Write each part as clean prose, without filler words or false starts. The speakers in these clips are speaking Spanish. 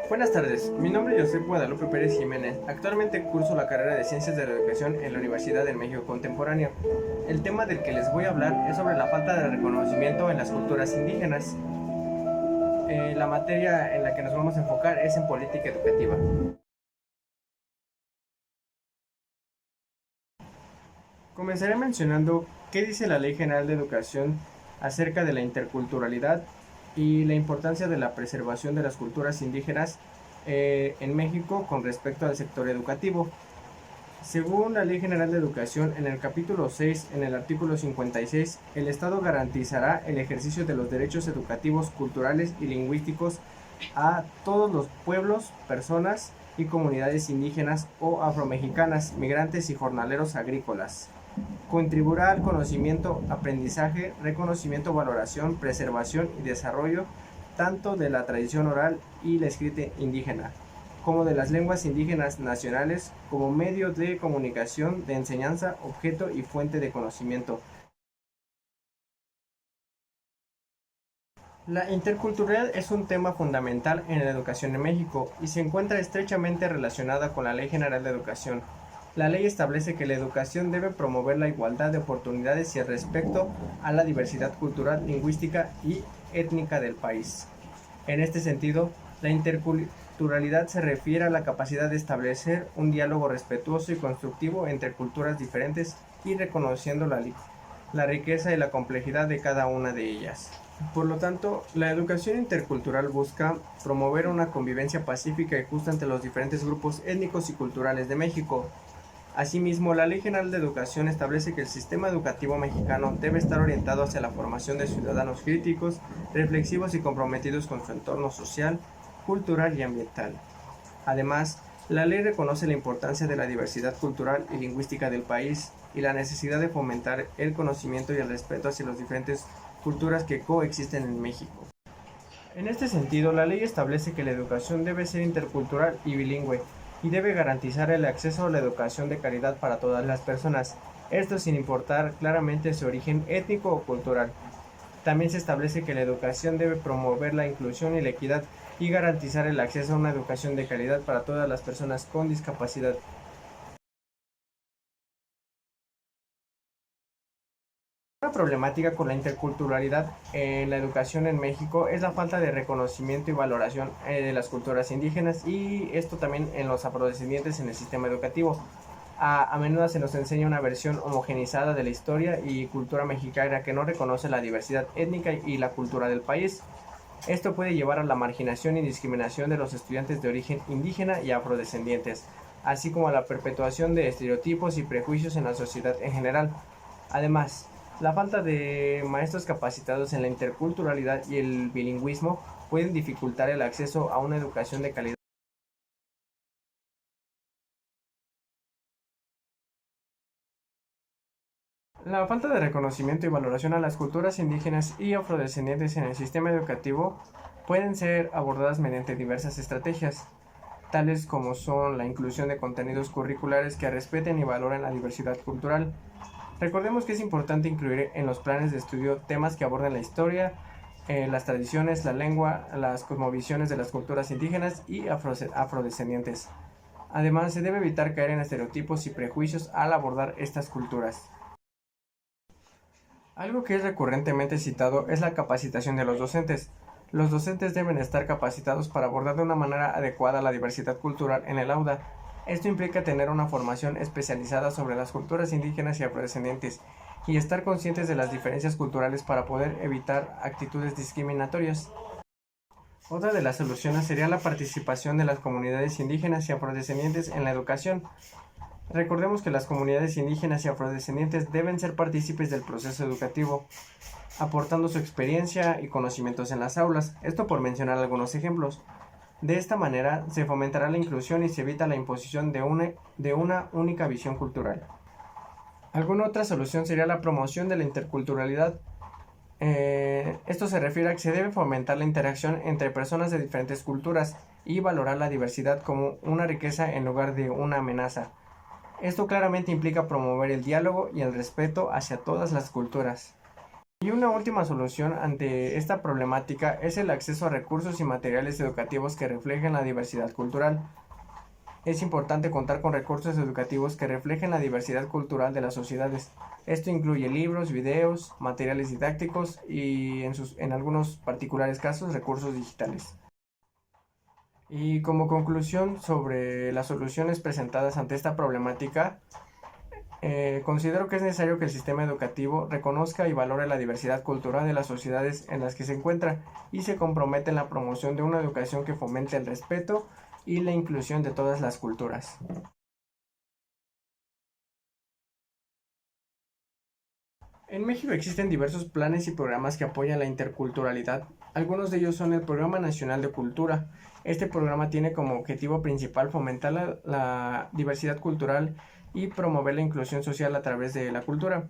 Buenas tardes, mi nombre es José Guadalupe Pérez Jiménez. Actualmente curso la carrera de Ciencias de la Educación en la Universidad del México Contemporáneo. El tema del que les voy a hablar es sobre la falta de reconocimiento en las culturas indígenas. La materia en la que nos vamos a enfocar es en política educativa. Comenzaré mencionando qué dice la Ley General de Educación acerca de la interculturalidad y la importancia de la preservación de las culturas indígenas en México con respecto al sector educativo. Según la Ley General de Educación, en el capítulo 6, en el artículo 56, el Estado garantizará el ejercicio de los derechos educativos, culturales y lingüísticos a todos los pueblos, personas y comunidades indígenas o afromexicanas, migrantes y jornaleros agrícolas. Contribuirá al conocimiento, aprendizaje, reconocimiento, valoración, preservación y desarrollo tanto de la tradición oral y la escrita indígena, como de las lenguas indígenas nacionales como medio de comunicación, de enseñanza, objeto y fuente de conocimiento. La interculturalidad es un tema fundamental en la educación en México y se encuentra estrechamente relacionada con la Ley General de Educación. La ley establece que la educación debe promover la igualdad de oportunidades y el respeto a la diversidad cultural, lingüística y étnica del país. En este sentido, la interculturalidad se refiere a la capacidad de establecer un diálogo respetuoso y constructivo entre culturas diferentes y reconociendo la riqueza y la complejidad de cada una de ellas. Por lo tanto, la educación intercultural busca promover una convivencia pacífica y justa entre los diferentes grupos étnicos y culturales de México. Asimismo, la Ley General de Educación establece que el sistema educativo mexicano debe estar orientado hacia la formación de ciudadanos críticos, reflexivos y comprometidos con su entorno social, cultural y ambiental. Además, la ley reconoce la importancia de la diversidad cultural y lingüística del país y la necesidad de fomentar el conocimiento y el respeto hacia las diferentes culturas que coexisten en México. En este sentido, la ley establece que la educación debe ser intercultural y bilingüe y debe garantizar el acceso a la educación de calidad para todas las personas, esto sin importar claramente su origen étnico o cultural. También se establece que la educación debe promover la inclusión y la equidad y garantizar el acceso a una educación de calidad para todas las personas con discapacidad. Una problemática con la interculturalidad en la educación en México es la falta de reconocimiento y valoración de las culturas indígenas y esto también en los afrodescendientes en el sistema educativo. A menudo se nos enseña una versión homogeneizada de la historia y cultura mexicana que no reconoce la diversidad étnica y la cultura del país. Esto puede llevar a la marginación y discriminación de los estudiantes de origen indígena y afrodescendientes, así como a la perpetuación de estereotipos y prejuicios en la sociedad en general. Además, la falta de maestros capacitados en la interculturalidad y el bilingüismo pueden dificultar el acceso a una educación de calidad. La falta de reconocimiento y valoración a las culturas indígenas y afrodescendientes en el sistema educativo pueden ser abordadas mediante diversas estrategias, tales como son la inclusión de contenidos curriculares que respeten y valoren la diversidad cultural. Recordemos que es importante incluir en los planes de estudio temas que aborden la historia, las tradiciones, la lengua, las cosmovisiones de las culturas indígenas y afrodescendientes. Además, se debe evitar caer en estereotipos y prejuicios al abordar estas culturas. Algo que es recurrentemente citado es la capacitación de los docentes. Los docentes deben estar capacitados para abordar de una manera adecuada la diversidad cultural en el aula. Esto implica tener una formación especializada sobre las culturas indígenas y afrodescendientes y estar conscientes de las diferencias culturales para poder evitar actitudes discriminatorias. Otra de las soluciones sería la participación de las comunidades indígenas y afrodescendientes en la educación. Recordemos que las comunidades indígenas y afrodescendientes deben ser partícipes del proceso educativo, aportando su experiencia y conocimientos en las aulas, esto por mencionar algunos ejemplos. De esta manera se fomentará la inclusión y se evita la imposición de una única visión cultural. Alguna otra solución sería la promoción de la interculturalidad. Esto se refiere a que se debe fomentar la interacción entre personas de diferentes culturas y valorar la diversidad como una riqueza en lugar de una amenaza. Esto claramente implica promover el diálogo y el respeto hacia todas las culturas. Y una última solución ante esta problemática es el acceso a recursos y materiales educativos que reflejen la diversidad cultural. Es importante contar con recursos educativos que reflejen la diversidad cultural de las sociedades. Esto incluye libros, videos, materiales didácticos y en algunos particulares casos recursos digitales. Y como conclusión sobre las soluciones presentadas ante esta problemática, considero que es necesario que el sistema educativo reconozca y valore la diversidad cultural de las sociedades en las que se encuentra y se comprometa en la promoción de una educación que fomente el respeto y la inclusión de todas las culturas. En México existen diversos planes y programas que apoyan la interculturalidad. Algunos de ellos son el Programa Nacional de Cultura. Este programa tiene como objetivo principal fomentar la diversidad cultural y promover la inclusión social a través de la cultura.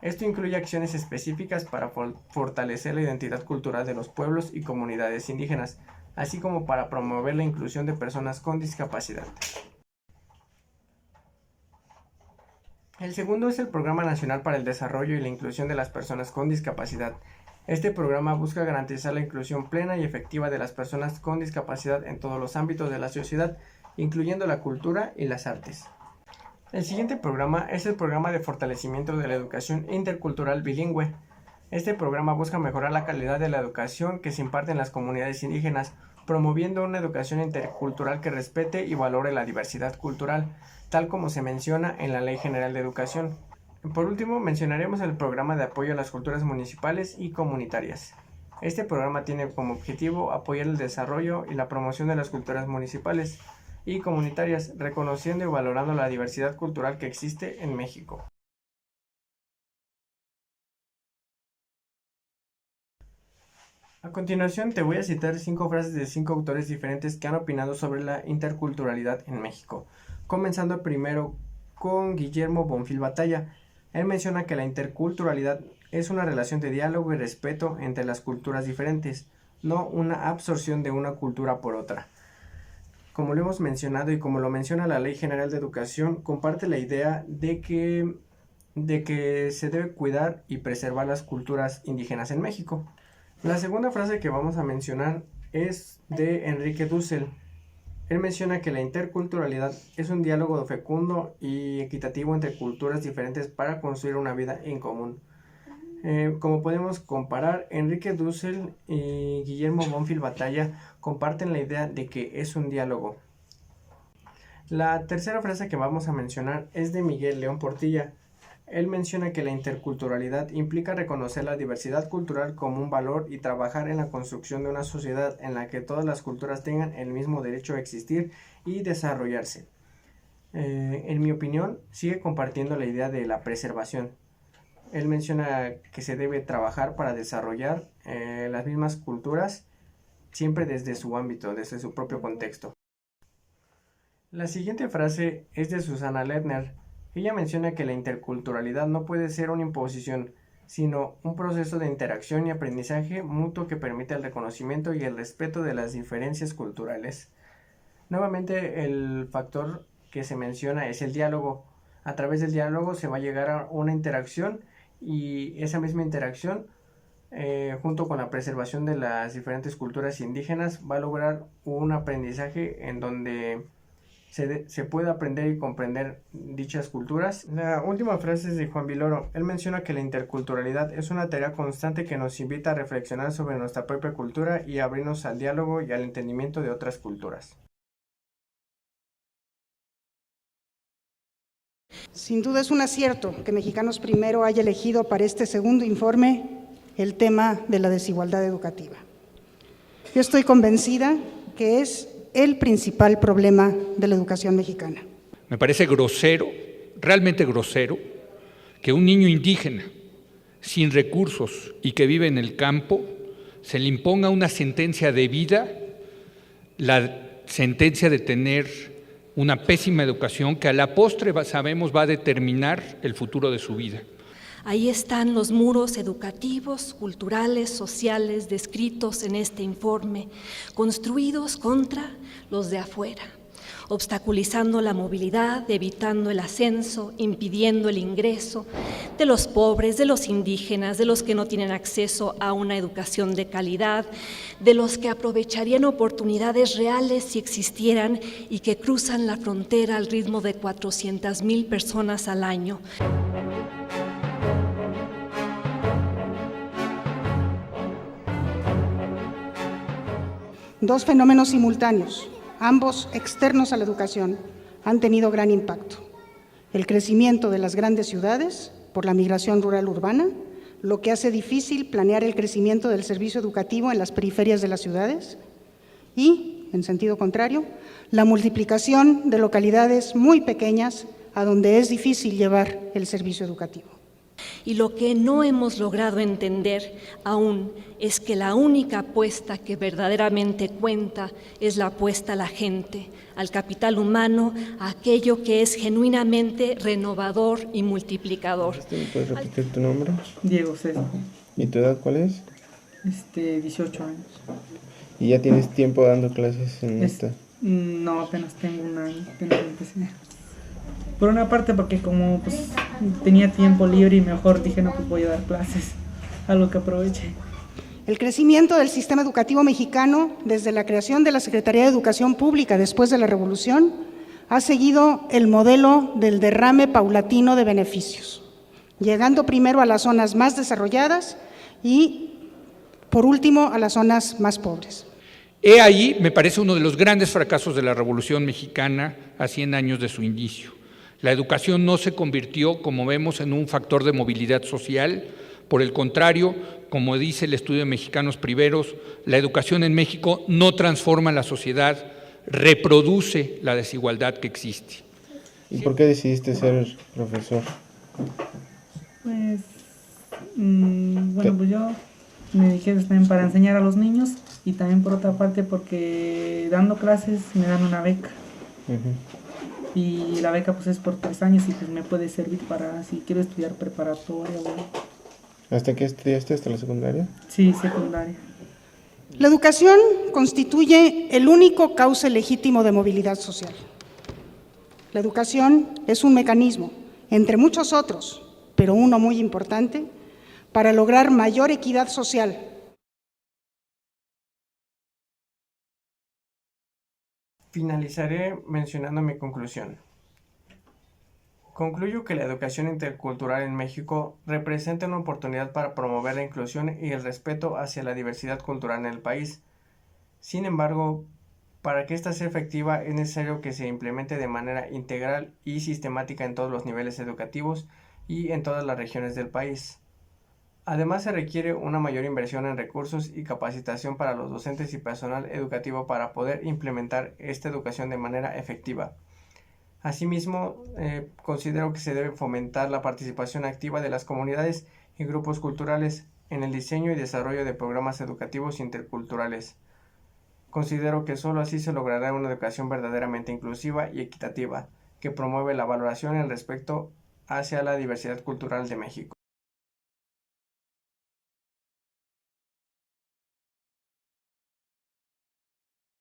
Esto incluye acciones específicas para fortalecer la identidad cultural de los pueblos y comunidades indígenas, así como para promover la inclusión de personas con discapacidad. El segundo es el Programa Nacional para el Desarrollo y la Inclusión de las Personas con Discapacidad. Este programa busca garantizar la inclusión plena y efectiva de las personas con discapacidad en todos los ámbitos de la sociedad, incluyendo la cultura y las artes. El siguiente programa es el Programa de Fortalecimiento de la Educación Intercultural Bilingüe. Este programa busca mejorar la calidad de la educación que se imparte en las comunidades indígenas, promoviendo una educación intercultural que respete y valore la diversidad cultural, tal como se menciona en la Ley General de Educación. Por último, mencionaremos el Programa de Apoyo a las Culturas Municipales y Comunitarias. Este programa tiene como objetivo apoyar el desarrollo y la promoción de las culturas municipales y comunitarias, reconociendo y valorando la diversidad cultural que existe en México. A continuación te voy a citar 5 frases de 5 autores diferentes que han opinado sobre la interculturalidad en México. Comenzando primero con Guillermo Bonfil Batalla. Él menciona que la interculturalidad es una relación de diálogo y respeto entre las culturas diferentes, no una absorción de una cultura por otra. Como lo hemos mencionado y como lo menciona la Ley General de Educación, comparte la idea de que se debe cuidar y preservar las culturas indígenas en México. La segunda frase que vamos a mencionar es de Enrique Dussel. Él menciona que la interculturalidad es un diálogo fecundo y equitativo entre culturas diferentes para construir una vida en común. Como podemos comparar, Enrique Dussel y Guillermo Bonfil Batalla comparten la idea de que es un diálogo. La tercera frase que vamos a mencionar es de Miguel León Portilla. Él menciona que la interculturalidad implica reconocer la diversidad cultural como un valor y trabajar en la construcción de una sociedad en la que todas las culturas tengan el mismo derecho a existir y desarrollarse. En mi opinión, sigue compartiendo la idea de la preservación. Él menciona que se debe trabajar para desarrollar las mismas culturas siempre desde su ámbito, desde su propio contexto. La siguiente frase es de Susana Lerner. Ella menciona que la interculturalidad no puede ser una imposición, sino un proceso de interacción y aprendizaje mutuo que permite el reconocimiento y el respeto de las diferencias culturales. Nuevamente, el factor que se menciona es el diálogo. A través del diálogo se va a llegar a una interacción y esa misma interacción, junto con la preservación de las diferentes culturas indígenas, va a lograr un aprendizaje en donde se puede aprender y comprender dichas culturas. La última frase es de Juan Viloro. Él menciona que la interculturalidad es una tarea constante que nos invita a reflexionar sobre nuestra propia cultura y abrirnos al diálogo y al entendimiento de otras culturas. Sin duda es un acierto que Mexicanos Primero haya elegido para este segundo informe el tema de la desigualdad educativa. Yo estoy convencida que es el principal problema de la educación mexicana. Me parece grosero, realmente grosero, que un niño indígena sin recursos y que vive en el campo se le imponga una sentencia de vida, la sentencia de tener una pésima educación que a la postre sabemos va a determinar el futuro de su vida. Ahí están los muros educativos, culturales, sociales, descritos en este informe, construidos contra los de afuera. obstaculizando la movilidad, evitando el ascenso, impidiendo el ingreso de los pobres, de los indígenas, de los que no tienen acceso a una educación de calidad, de los que aprovecharían oportunidades reales si existieran y que cruzan la frontera al ritmo de 400,000 personas al año. Dos fenómenos simultáneos, ambos externos a la educación, han tenido gran impacto. El crecimiento de las grandes ciudades por la migración rural-urbana, lo que hace difícil planear el crecimiento del servicio educativo en las periferias de las ciudades, y, en sentido contrario, la multiplicación de localidades muy pequeñas a donde es difícil llevar el servicio educativo. Y lo que no hemos logrado entender aún es que la única apuesta que verdaderamente cuenta es la apuesta a la gente, al capital humano, a aquello que es genuinamente renovador y multiplicador. ¿Me puedes repetir tu nombre? Diego César. ¿Y tu edad cuál es? 18 años. ¿Y ya tienes tiempo dando clases en esta? No, apenas tengo un año, apenas empecé. Por una parte porque como pues tenía tiempo libre y mejor dije, no, pues voy a dar clases, algo que aproveche. El crecimiento del sistema educativo mexicano desde la creación de la Secretaría de Educación Pública después de la Revolución ha seguido el modelo del derrame paulatino de beneficios, llegando primero a las zonas más desarrolladas y, por último, a las zonas más pobres. He ahí, me parece, uno de los grandes fracasos de la Revolución Mexicana a 100 años de su inicio. La educación no se convirtió, como vemos, en un factor de movilidad social. Por el contrario, como dice el estudio de Mexicanos Primeros, la educación en México no transforma la sociedad, reproduce la desigualdad que existe. ¿Y por qué decidiste ser profesor? Pues, pues yo me dediqué también para enseñar a los niños y también por otra parte porque dando clases me dan una beca. Y la beca pues es por 3 años y pues me puede servir para si quiero estudiar preparatoria o... ¿Hasta qué estudiaste? ¿Hasta la secundaria? Sí, secundaria. La educación constituye el único cauce legítimo de movilidad social. La educación es un mecanismo, entre muchos otros, pero uno muy importante, para lograr mayor equidad social. Finalizaré mencionando mi conclusión. Concluyo que la educación intercultural en México representa una oportunidad para promover la inclusión y el respeto hacia la diversidad cultural en el país. Sin embargo, para que ésta sea efectiva es necesario que se implemente de manera integral y sistemática en todos los niveles educativos y en todas las regiones del país. Además, se requiere una mayor inversión en recursos y capacitación para los docentes y personal educativo para poder implementar esta educación de manera efectiva. Asimismo, considero que se debe fomentar la participación activa de las comunidades y grupos culturales en el diseño y desarrollo de programas educativos interculturales. Considero que solo así se logrará una educación verdaderamente inclusiva y equitativa, que promueve la valoración y el respeto hacia la diversidad cultural de México.